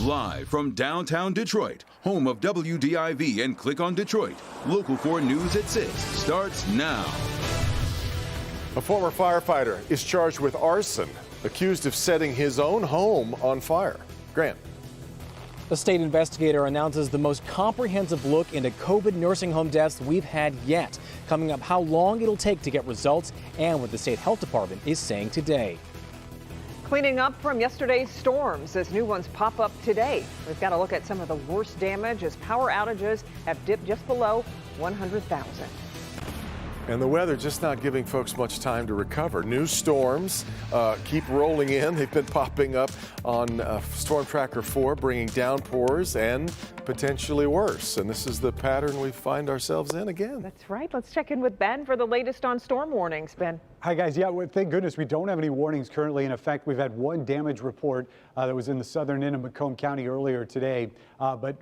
Live from downtown Detroit, home of WDIV and Click on Detroit, Local 4 News at 6 starts now. A former firefighter is charged with arson, accused of setting his own home on fire. Grant. The state investigator announces the most comprehensive look into COVID nursing home deaths we've had yet. Coming up, how long it'll take to get results and what the state health department is saying today. Cleaning up from yesterday's storms as new ones pop up today. We've got to look at some of the worst damage as power outages have dipped just below 100,000. And the weather just not giving folks much time to recover. New storms keep rolling in. They've been popping up on Storm Tracker 4, bringing downpours and potentially worse. And this is the pattern we find ourselves in again. That's right. Let's check in with Ben for the latest on storm warnings. Ben. Hi, guys. Yeah, well, thank goodness we don't have any warnings currently in effect. We've had one damage report that was in the southern end of Macomb County earlier today. But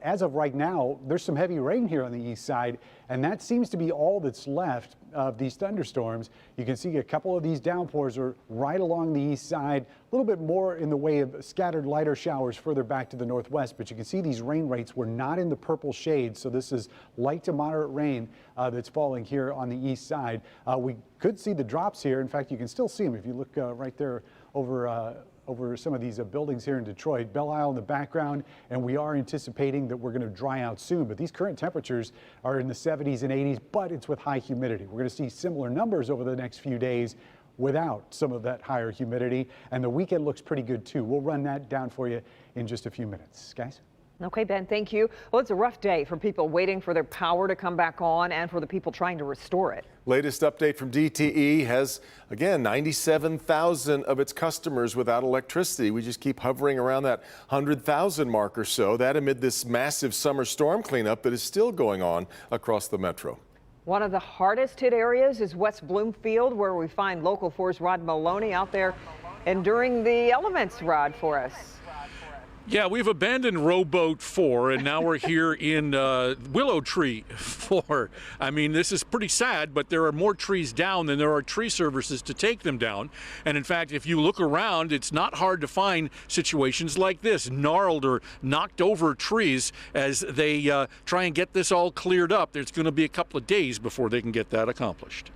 as of right now, there's some heavy rain here on the east side, and that seems to be all that's left of these thunderstorms. You can see a couple of these downpours are right along the east side, a little bit more in the way of scattered lighter showers further back to the northwest, but you can see these rain rates were not in the purple shade, so this is light to moderate rain that's falling here on the east side. We could see the drops here. In fact, you can still see them if you look right there over some of these buildings here in Detroit. Belle Isle in the background, and we are anticipating that we're going to dry out soon. But these current temperatures are in the 70s and 80s, but it's with high humidity. We're going to see similar numbers over the next few days without some of that higher humidity, and the weekend looks pretty good too. We'll run that down for you in just a few minutes. Guys? Okay, Ben, thank you. Well, it's a rough day for people waiting for their power to come back on and for the people trying to restore it. Latest update from DTE has, again, 97,000 of its customers without electricity. We just keep hovering around that 100,000 mark or so. That amid this massive summer storm cleanup that is still going on across the metro. One of the hardest hit areas is West Bloomfield, where we find Local 4's Rod Maloney out there enduring the elements. Rod, for us. Yeah, we've abandoned Rowboat 4, and now we're here in Willow Tree 4. I mean, this is pretty sad, but there are more trees down than there are tree services to take them down. And in fact, if you look around, it's not hard to find situations like this, gnarled or knocked over trees as they try and get this all cleared up. There's going to be a couple of days before they can get that accomplished.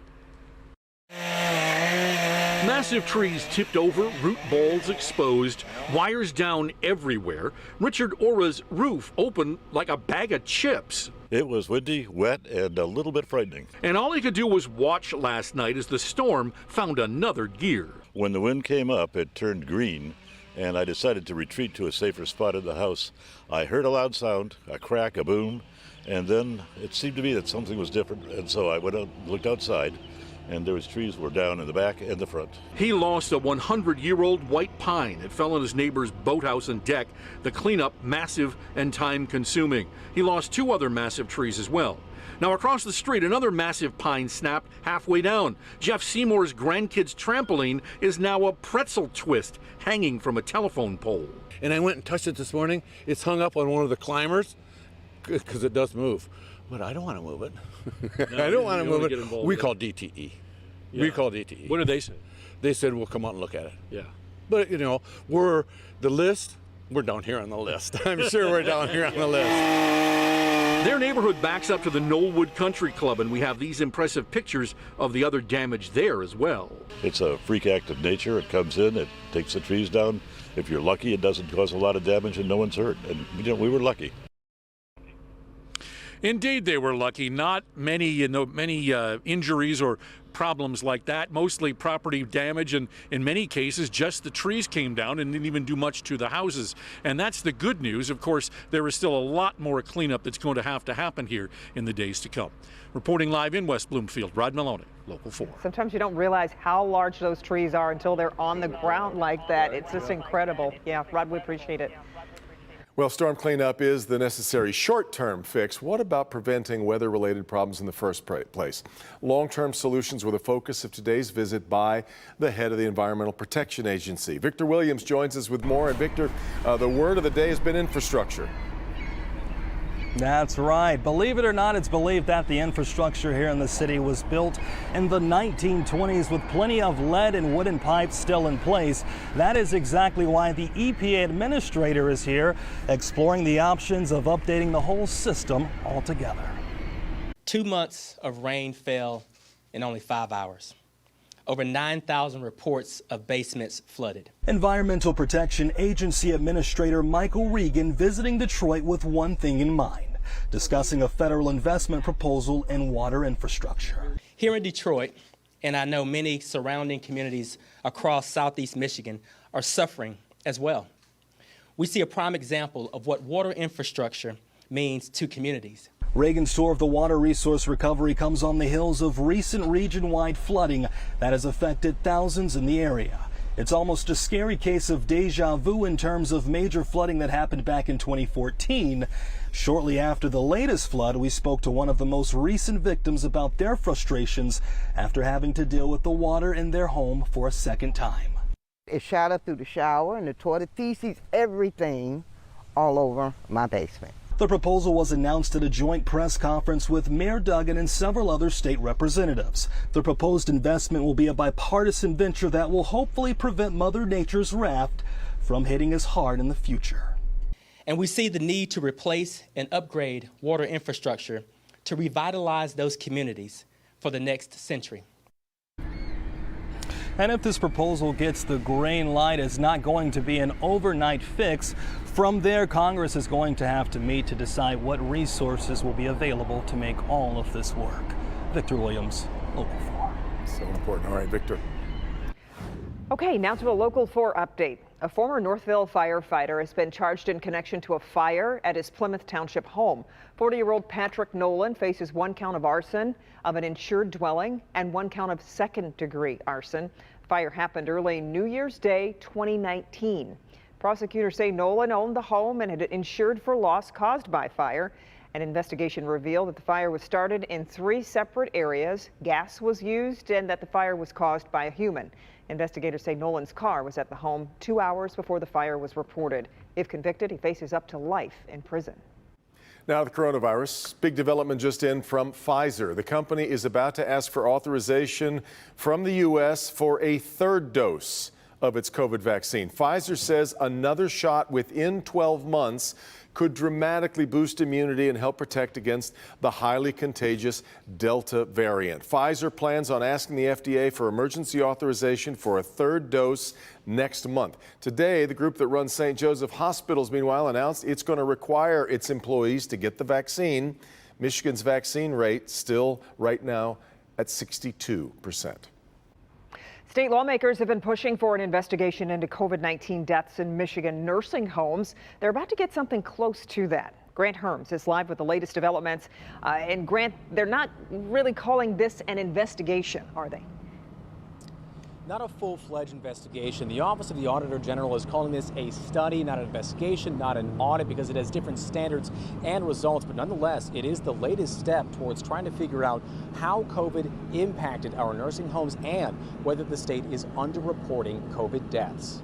Massive trees tipped over, root balls exposed, wires down everywhere. Richard Ora's roof open like a bag of chips. It was windy, wet, and a little bit frightening. And all he could do was watch last night as the storm found another gear. When the wind came up, it turned green, and I decided to retreat to a safer spot in the house. I heard a loud sound, a crack, a boom, and then it seemed to me that something was different, and so I went out and looked outside. And there was trees were down in the back and the front. He lost a 100-year-old white pine. It fell on his neighbor's boathouse and deck. The cleanup massive and time-consuming. He lost two other massive trees as well. Now across the street, another massive pine snapped halfway down. Jeff Seymour's grandkids' trampoline is now a pretzel twist hanging from a telephone pole. And I went and touched it this morning. It's hung up on one of the climbers because it does move. But I don't want to move it. No, I don't want to move it. We call DTE. Yeah. We call DTE. What did they say? They said we'll come out and look at it. Yeah. But, you know, we're down here on the list. I'm sure we're down here on the list. Their neighborhood backs up to the Knollwood Country Club, and we have these impressive pictures of the other damage there as well. It's a freak act of nature. It comes in, it takes the trees down. If you're lucky, it doesn't cause a lot of damage and no one's hurt. And, you know, we were lucky. Indeed, they were lucky. Not many, injuries or problems like that. Mostly property damage, and in many cases, just the trees came down and didn't even do much to the houses. And that's the good news. Of course, there is still a lot more cleanup that's going to happen here in the days to come. Reporting live in West Bloomfield, Rod Maloney, Local 4. Sometimes you don't realize how large those trees are until they're on the ground like that. It's just incredible. Yeah, Rod, we appreciate it. Well, storm cleanup is the necessary short-term fix. What about preventing weather-related problems in the first place? Long-term solutions were the focus of today's visit by the head of the Environmental Protection Agency. Victor Williams joins us with more. And Victor, the word of the day has been infrastructure. That's right. Believe it or not, it's believed that the infrastructure here in the city was built in the 1920s with plenty of lead and wooden pipes still in place. That is exactly why the EPA administrator is here, exploring the options of updating the whole system altogether. 2 months of rain fell in only 5 hours. Over 9,000 reports of basements flooded. Environmental Protection Agency Administrator Michael Regan visiting Detroit with one thing in mind, discussing a federal investment proposal in water infrastructure. Here in Detroit, and I know many surrounding communities across Southeast Michigan are suffering as well. We see a prime example of what water infrastructure means to communities. Reagan's tour of the water resource recovery comes on the heels of recent region-wide flooding that has affected thousands in the area. It's almost a scary case of deja vu in terms of major flooding that happened back in 2014. Shortly after the latest flood, we spoke to one of the most recent victims about their frustrations after having to deal with the water in their home for a second time. It shot up through the shower and the toilet, feces, everything all over my basement. The proposal was announced at a joint press conference with Mayor Duggan and several other state representatives. The proposed investment will be a bipartisan venture that will hopefully prevent Mother Nature's wrath from hitting us hard in the future. And we see the need to replace and upgrade water infrastructure to revitalize those communities for the next century. And if this proposal gets the green light, it's not going to be an overnight fix. From there, Congress is going to have to meet to decide what resources will be available to make all of this work. Victor Williams, Local 4. So important. All right, Victor. Okay, now to a Local 4 update. A former Northville firefighter has been charged in connection to a fire at his Plymouth Township home. 40-year-old Patrick Nolan faces 1 count of arson of an insured dwelling and 1 count of second-degree arson. The fire happened early New Year's Day 2019. Prosecutors say Nolan owned the home and had it insured for loss caused by fire. An investigation revealed that the fire was started in 3 separate areas, gas was used, and that the fire was caused by a human. Investigators say Nolan's car was at the home 2 hours before the fire was reported. If convicted, he faces up to life in prison. Now the coronavirus. Big development just in from Pfizer. The company is about to ask for authorization from the U.S. for a 3rd dose of its COVID vaccine. Pfizer says another shot within 12 months could dramatically boost immunity and help protect against the highly contagious Delta variant. Pfizer plans on asking the FDA for emergency authorization for a 3rd dose next month. Today, the group that runs St. Joseph Hospitals, meanwhile, announced it's going to require its employees to get the vaccine. Michigan's vaccine rate still right now at 62%. State lawmakers have been pushing for an investigation into COVID-19 deaths in Michigan nursing homes. They're about to get something close to that. Grant Herms is live with the latest developments. And Grant, they're not really calling this an investigation, are they? Not a full-fledged investigation. The Office of the Auditor General is calling this a study, not an investigation, not an audit, because it has different standards and results. But nonetheless, it is the latest step towards trying to figure out how COVID impacted our nursing homes and whether the state is underreporting COVID deaths.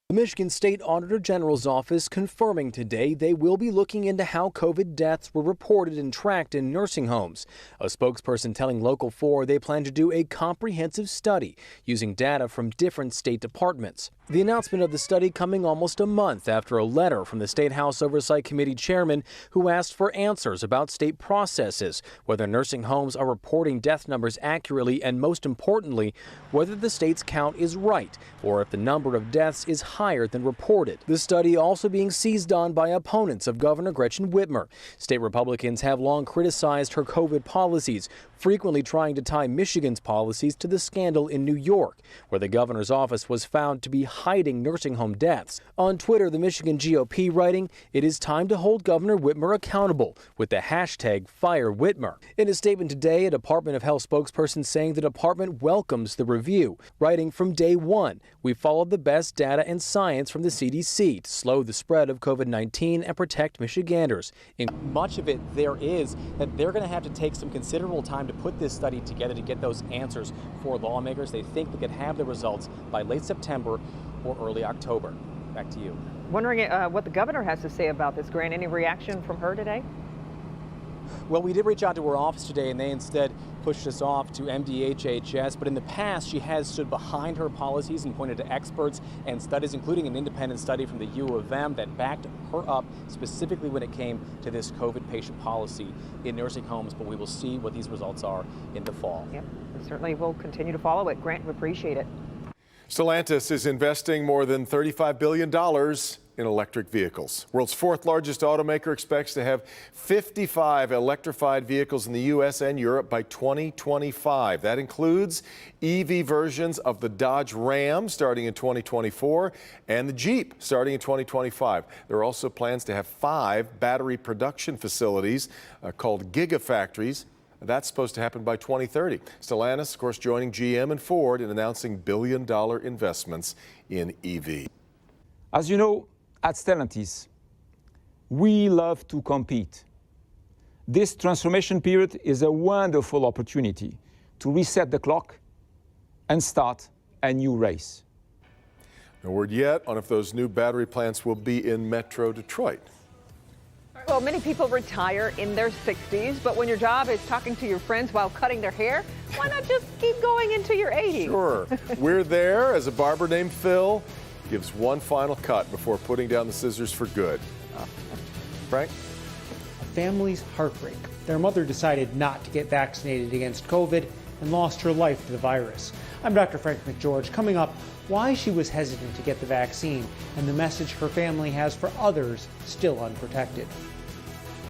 The Michigan State Auditor General's office confirming today they will be looking into how COVID deaths were reported and tracked in nursing homes. A spokesperson telling Local 4 they plan to do a comprehensive study using data from different state departments. The announcement of the study coming almost a month after a letter from the State House Oversight Committee chairman who asked for answers about state processes, whether nursing homes are reporting death numbers accurately, and most importantly, whether the state's count is right or if the number of deaths is higher than reported. The study also being seized on by opponents of Governor Gretchen Whitmer. State Republicans have long criticized her COVID policies, frequently trying to tie Michigan's policies to the scandal in New York, where the governor's office was found to be hiding nursing home deaths. On Twitter, the Michigan GOP writing, "It is time to hold Governor Whitmer accountable," with the hashtag #FireWhitmer. In a statement today, a Department of Health spokesperson saying the department welcomes the review, writing, "From day one, we followed the best data and science from the CDC to slow the spread of COVID-19 and protect Michiganders." In much of it, there is that they're going to have to take some considerable time to put this study together to get those answers for lawmakers. They think they could have the results by late September or early October. Back to you. Wondering what the governor has to say about this, Grant. Any reaction from her today? Well, we did reach out to her office today, and they instead pushed us off to MDHHS. But in the past, she has stood behind her policies and pointed to experts and studies, including an independent study from the U of M that backed her up specifically when it came to this COVID patient policy in nursing homes. But we will see what these results are in the fall. Yep, we certainly will continue to follow it. Grant, we appreciate it. Stellantis is investing more than $35 billion in electric vehicles. World's fourth largest automaker expects to have 55 electrified vehicles in the U.S. and Europe by 2025. That includes EV versions of the Dodge Ram starting in 2024 and the Jeep starting in 2025. There are also plans to have 5 battery production facilities called gigafactories. That's supposed to happen by 2030. Stellantis, of course, joining GM and Ford in announcing billion-dollar investments in EV. As you know, at Stellantis, we love to compete. This transformation period is a wonderful opportunity to reset the clock and start a new race. No word yet on if those new battery plants will be in Metro Detroit. Well, many people retire in their 60s, but when your job is talking to your friends while cutting their hair, why not just keep going into your 80s? Sure. We're there as a barber named Phil gives one final cut before putting down the scissors for good. Frank? A family's heartbreak. Their mother decided not to get vaccinated against COVID and lost her life to the virus. I'm Dr. Frank McGeorge. Coming up, why she was hesitant to get the vaccine and the message her family has for others still unprotected.